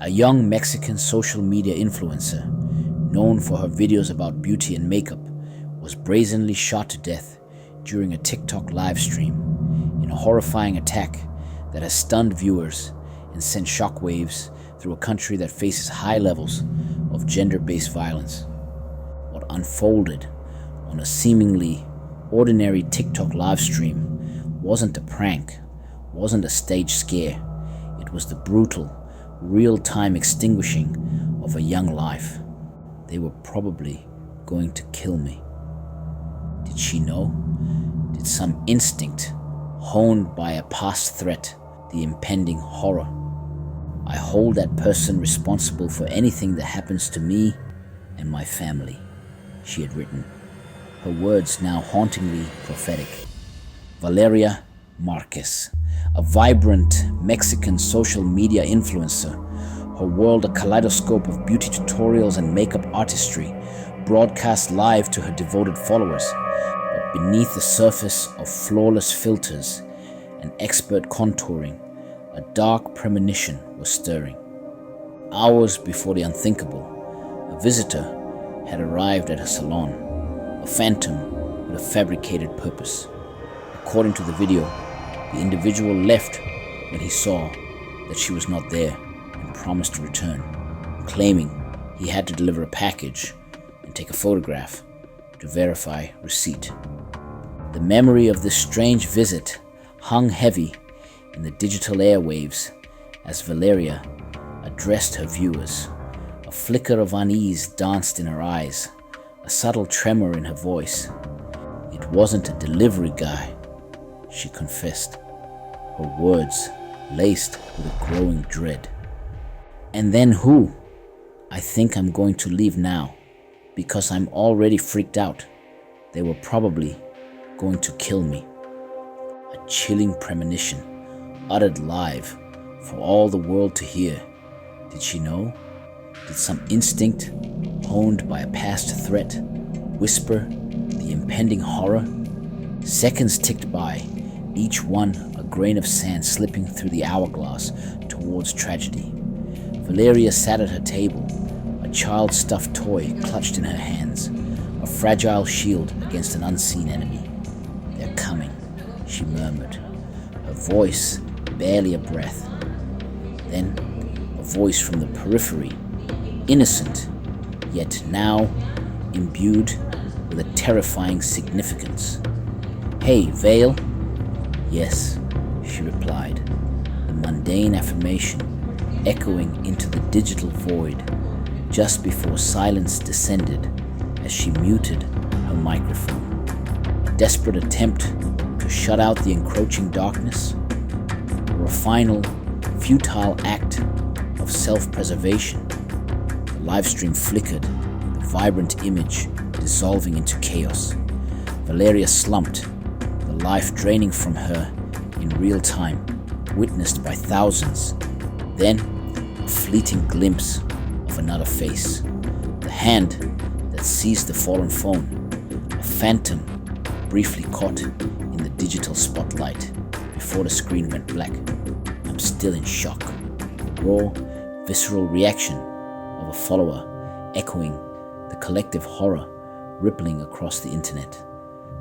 A young Mexican social media influencer, known for her videos about beauty and makeup, was brazenly shot to death during a TikTok live stream in a horrifying attack that has stunned viewers and sent shockwaves through a country that faces high levels of gender-based violence. What unfolded on a seemingly ordinary TikTok live stream wasn't a prank, wasn't a stage scare. It was the brutal, real-time extinguishing of a young life. They were probably going to kill me. Did she know? Did some instinct, honed by a past threat, the impending horror? I hold that person responsible for anything that happens to me and my family, she had written, her words now hauntingly prophetic. Valeria Marquez, a vibrant Mexican social media influencer, her world a kaleidoscope of beauty tutorials and makeup artistry, broadcast live to her devoted followers. But beneath the surface of flawless filters and expert contouring, a dark premonition was stirring. Hours before the unthinkable, a visitor had arrived at her salon, a phantom with a fabricated purpose. According to the video, the individual left when he saw that she was not there and promised to return, claiming he had to deliver a package and take a photograph to verify receipt. The memory of this strange visit hung heavy in the digital airwaves as Valeria addressed her viewers. A flicker of unease danced in her eyes, a subtle tremor in her voice. It wasn't a delivery guy, she confessed, her words laced with a growing dread. And then who? I think I'm going to leave now because I'm already freaked out. They were probably going to kill me. A chilling premonition uttered live for all the world to hear. Did she know? Did some instinct, honed by a past threat, whisper the impending horror? Seconds ticked by, each one a grain of sand slipping through the hourglass towards tragedy. Valeria sat at her table, a child's stuffed toy clutched in her hands, a fragile shield against an unseen enemy. They're coming, she murmured, her voice barely a breath. Then a voice from the periphery, innocent, yet now imbued with a terrifying significance. Hey, Vale? Yes, she replied, the mundane affirmation echoing into the digital void just before silence descended as she muted her microphone. A desperate attempt to shut out the encroaching darkness, or a final, futile act of self-preservation. The livestream flickered, the vibrant image dissolving into chaos. Valeria slumped, the life draining from her in real time, witnessed by thousands. Then, a fleeting glimpse of another face. The hand that seized the fallen phone, a phantom briefly caught in the digital spotlight before the screen went black. I'm still in shock. The raw, visceral reaction of a follower echoing the collective horror rippling across the internet.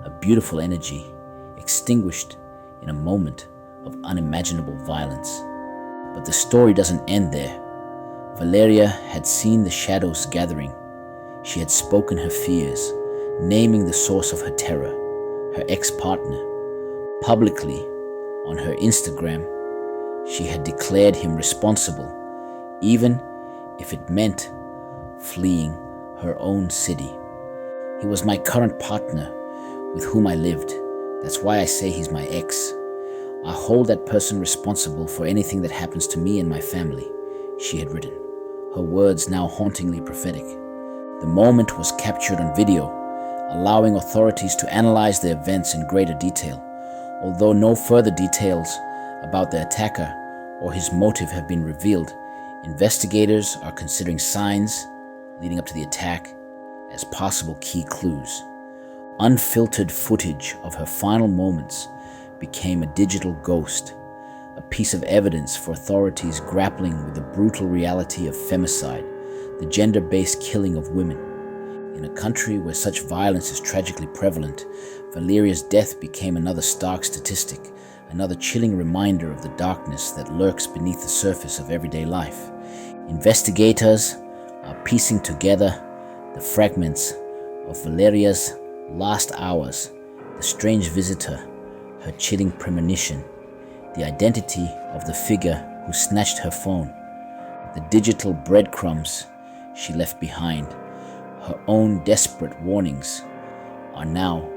A beautiful energy extinguished in a moment of unimaginable violence. But the story doesn't end there. Valeria had seen the shadows gathering. She had spoken her fears, naming the source of her terror, her ex-partner. Publicly, on her Instagram, she had declared him responsible, even if it meant fleeing her own city. He was my current partner with whom I lived. That's why I say he's my ex. I hold that person responsible for anything that happens to me and my family, she had written, her words now hauntingly prophetic. The moment was captured on video, allowing authorities to analyze the events in greater detail. Although no further details about the attacker or his motive have been revealed, investigators are considering signs leading up to the attack as possible key clues. Unfiltered footage of her final moments became a digital ghost, a piece of evidence for authorities grappling with the brutal reality of femicide, the gender-based killing of women. In a country where such violence is tragically prevalent, Valeria's death became another stark statistic, another chilling reminder of the darkness that lurks beneath the surface of everyday life. Investigators are piecing together the fragments of Valeria's last hours, the strange visitor, her chilling premonition, the identity of the figure who snatched her phone, the digital breadcrumbs she left behind. Her own desperate warnings are now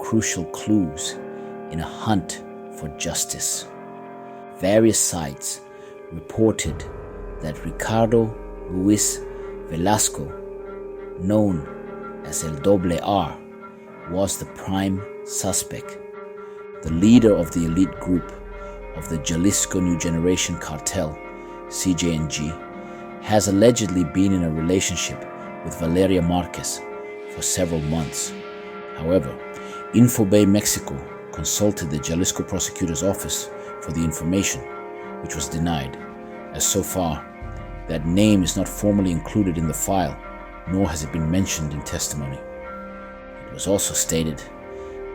crucial clues in a hunt for justice. Various sites reported that Ricardo Ruiz Velasco, known as El Doble R, was the prime suspect. The leader of the elite group of the Jalisco New Generation Cartel, CJNG, has allegedly been in a relationship with Valeria Marquez for several months. However, Infobay Mexico consulted the Jalisco prosecutor's office for the information, which was denied, as so far that name is not formally included in the file, nor has it been mentioned in testimony. It was also stated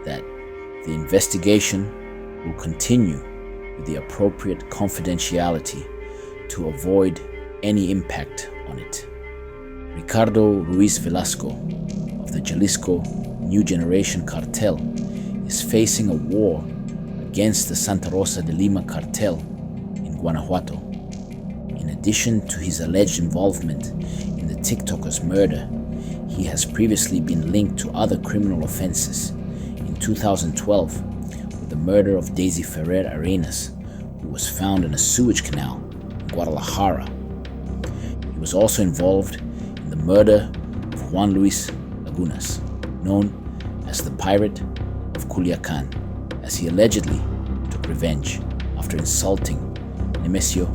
that the investigation will continue with the appropriate confidentiality to avoid any impact on it. Ricardo Ruiz Velasco of the Jalisco New Generation Cartel is facing a war against the Santa Rosa de Lima cartel in Guanajuato. In addition to his alleged involvement in the TikToker's murder, he has previously been linked to other criminal offenses. In 2012, with the murder of Daisy Ferrer Arenas, who was found in a sewage canal in Guadalajara. He was also involved in the murder of Juan Luis Lagunas, known as the Pirate of Culiacan, as he allegedly took revenge after insulting Nemesio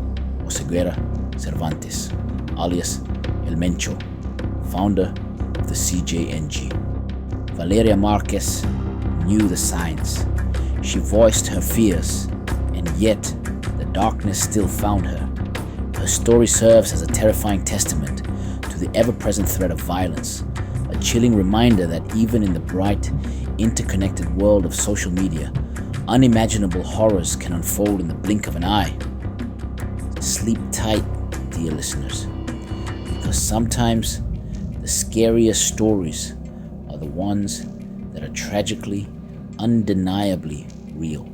Oseguera Cervantes, alias El Mencho, founder of the CJNG. Valeria Marquez knew the signs. She voiced her fears, and yet the darkness still found her. Her story serves as a terrifying testament to the ever-present threat of violence, a chilling reminder that even in the bright, interconnected world of social media, unimaginable horrors can unfold in the blink of an eye. Sleep tight, dear listeners, because sometimes the scariest stories are the ones that are tragically, undeniably real.